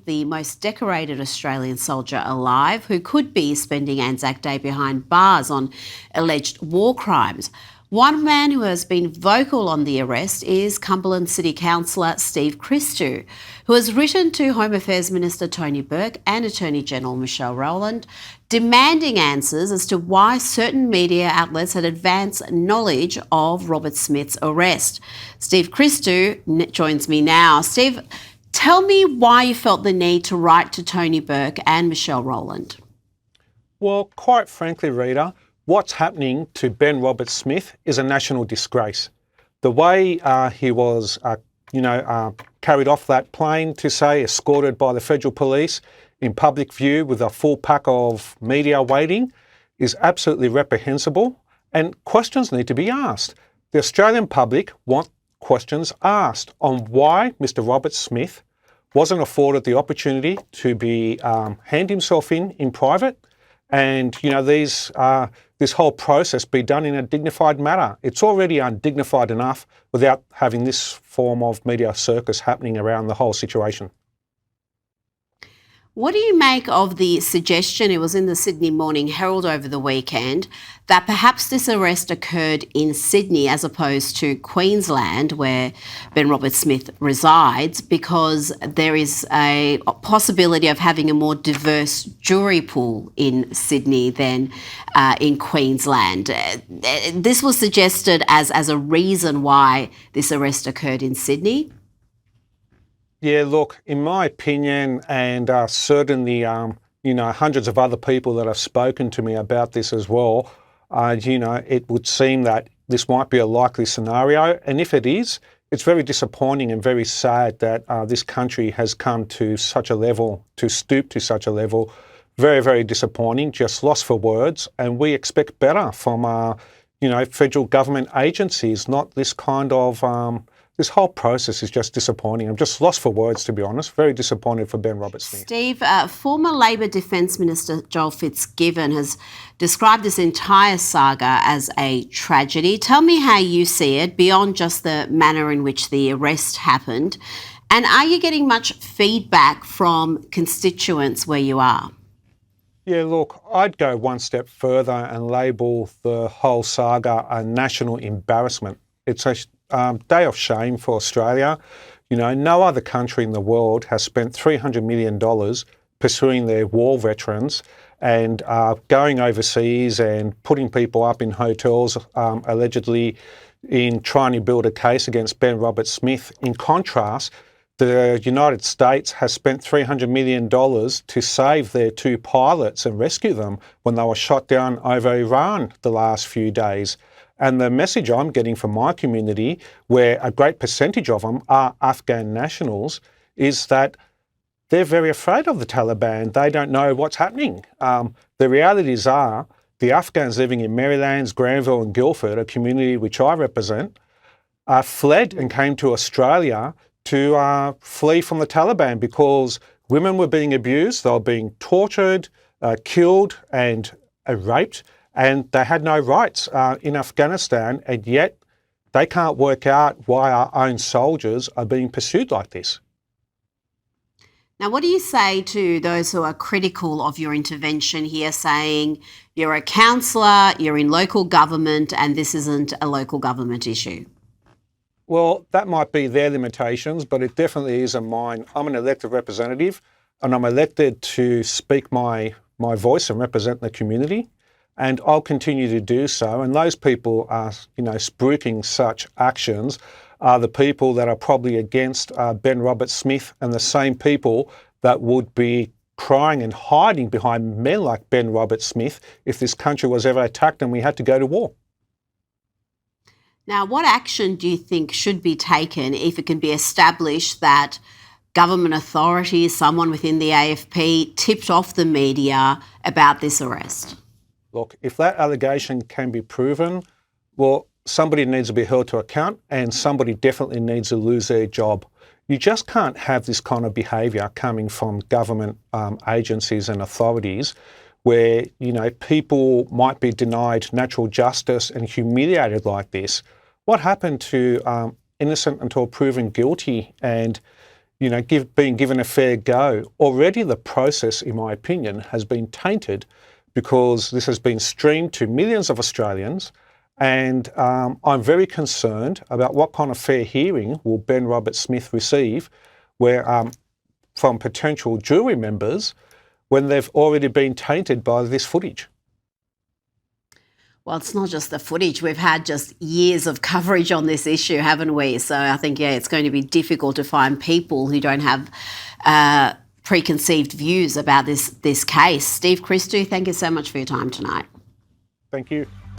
the most decorated Australian soldier alive who could be spending Anzac Day behind bars on alleged war crimes. One man who has been vocal on the arrest is Cumberland City Councillor Steve Christou, who has written to Home Affairs Minister Tony Burke and Attorney General Michelle Rowland, demanding answers as to why certain media outlets had advanced knowledge of Robert Smith's arrest. Steve Christou joins me now. Steve, tell me why you felt the need to write to Tony Burke and Michelle Rowland. Well, quite frankly, Rita, what's happening to Ben Robert Smith is a national disgrace. The way he was, carried off that plane to say, escorted by the federal police in public view with a full pack of media waiting is absolutely reprehensible, and questions need to be asked. The Australian public want questions asked on why Mr. Robert Smith wasn't afforded the opportunity to be hand himself in private, and this whole process be done in a dignified manner. It's already undignified enough without having this form of media circus happening around the whole situation. What do you make of the suggestion, it was in the Sydney Morning Herald over the weekend, that perhaps this arrest occurred in Sydney as opposed to Queensland, where Ben Robert Smith resides, because there is a possibility of having a more diverse jury pool in Sydney than in Queensland? This was suggested as a reason why this arrest occurred in Sydney. Yeah, look, in my opinion, and certainly, hundreds of other people that have spoken to me about this as well, it would seem that this might be a likely scenario. And if it is, it's very disappointing and very sad that this country has come to such a level, to stoop to such a level. Very, very disappointing, just lost for words. And we expect better from, federal government agencies, not this kind of... This whole process is just disappointing. I'm just lost for words, to be honest. Very disappointed for Ben Robert Smith. Steve, former Labor Defence Minister Joel Fitzgibbon has described this entire saga as a tragedy. Tell me how you see it, beyond just the manner in which the arrest happened. And are you getting much feedback from constituents where you are? Yeah, look, I'd go one step further and label the whole saga a national embarrassment. It's a day of shame for Australia. No other country in the world has spent $300 million pursuing their war veterans and going overseas and putting people up in hotels, allegedly in trying to build a case against Ben Robert Smith. In contrast, the United States has spent $300 million to save their two pilots and rescue them when they were shot down over Iran the last few days. And the message I'm getting from my community, where a great percentage of them are Afghan nationals, is that they're very afraid of the Taliban. They don't know what's happening. The realities are the Afghans living in Marylands, Granville and Guildford, a community which I represent, fled and came to Australia to flee from the Taliban because women were being abused, they were being tortured, killed and raped. And they had no rights in Afghanistan, and yet they can't work out why our own soldiers are being pursued like this. Now, what do you say to those who are critical of your intervention here, saying you're a councillor, you're in local government, and this isn't a local government issue? Well, that might be their limitations, but it definitely isn't mine. I'm an elected representative, and I'm elected to speak my voice and represent the community. And I'll continue to do so. And those people are, spruiking such actions are the people that are probably against Ben Robert Smith, and the same people that would be crying and hiding behind men like Ben Robert Smith if this country was ever attacked and we had to go to war. Now, what action do you think should be taken if it can be established that government authorities, someone within the AFP, tipped off the media about this arrest? Look, if that allegation can be proven, well, somebody needs to be held to account and somebody definitely needs to lose their job. You just can't have this kind of behaviour coming from government agencies and authorities where, people might be denied natural justice and humiliated like this. What happened to innocent until proven guilty? And, being given a fair go. Already the process, in my opinion, has been tainted because this has been streamed to millions of Australians, and I'm very concerned about what kind of fair hearing will Ben Roberts-Smith receive from potential jury members when they've already been tainted by this footage. Well, it's not just the footage. We've had just years of coverage on this issue, haven't we? So I think, it's going to be difficult to find people who don't have preconceived views about this case. Steve Christou, thank you so much for your time tonight. Thank you.